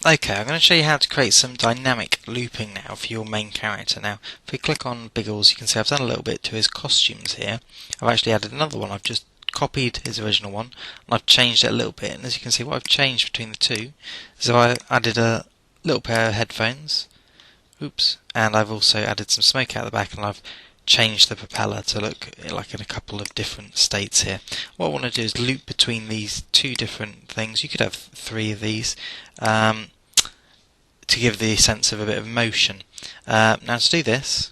Okay, I'm going to show you how to create some dynamic looping now for your main character. Now, if we click on Biggles, you can see I've done a little bit to his costumes here. I've actually added another one. I've just copied his original one and I've changed it a little bit. And as you can see, what I've changed between the two is I added a little pair of headphones. Oops. And I've also added some smoke out the back, and I've changed the propeller to look like in a couple of different states here. What I want to do is loop between these two different things. You could have three of these to give the sense of a bit of motion. Now to do this,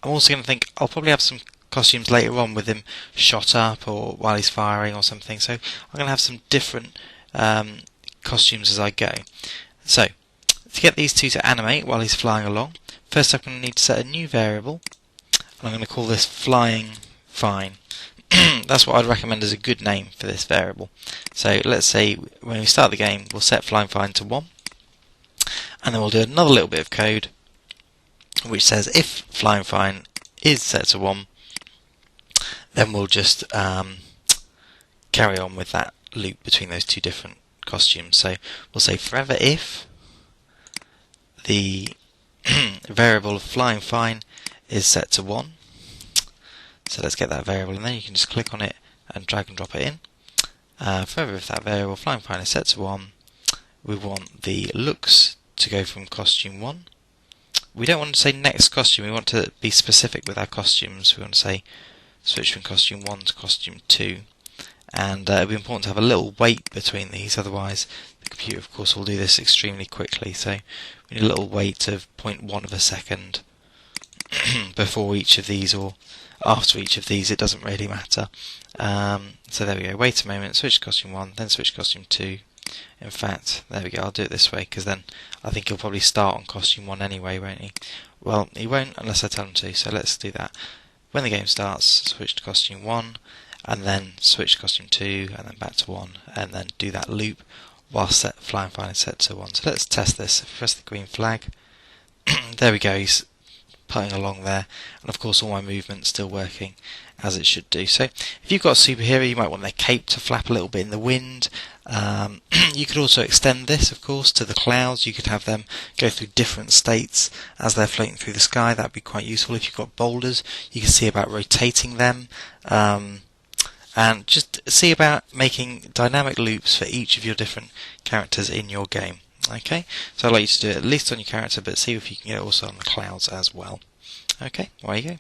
I'm also going to think I'll probably have some costumes later on with him shot up or while he's firing or something, so I'm going to have some different costumes as I go. So to get these two to animate while he's flying along, first I'm going to need to set a new variable, and I'm going to call this flying fine. That's what I'd recommend as a good name for this variable. So let's say when we start the game, we'll set flying fine to 1, and then we'll do another little bit of code which says if flying fine is set to 1, then we'll just carry on with that loop between those two different costumes. So we'll say forever if the variable of flying fine is set to 1. So let's get that variable, and then you can just click on it and drag and drop it in. Forever if that variable flying fine is set to 1, we want the looks to go from costume 1. We don't want to say next costume, we want to be specific with our costumes. We want to say switch from costume 1 to costume 2. And it'll be important to have a little wait between these, otherwise the computer of course will do this extremely quickly. So we need a little wait of 0.1 of a second before each of these or after each of these, it doesn't really matter. So there we go, wait a moment, switch to costume 1, then switch to costume 2. In fact, there we go, I'll do it this way because then I think he'll probably start on costume 1 anyway, won't he? Well, he won't unless I tell him to, so let's do that. When the game starts, switch to costume 1, and then switch to costume 2, and then back to 1, and then do that loop whilst flying fine is set to 1. So let's test this. If we press the green flag, there we go, he's putting along there, and of course all my movement's still working as it should do. So if you've got a superhero, you might want their cape to flap a little bit in the wind. You could also extend this of course to the clouds. You could have them go through different states as they're floating through the sky. That'd be quite useful. If you've got boulders, you can see about rotating them, and just see about making dynamic loops for each of your different characters in your game. Okay, so I'd like you to do it at least on your character, but see if you can get it also on the clouds as well. Okay, away you go.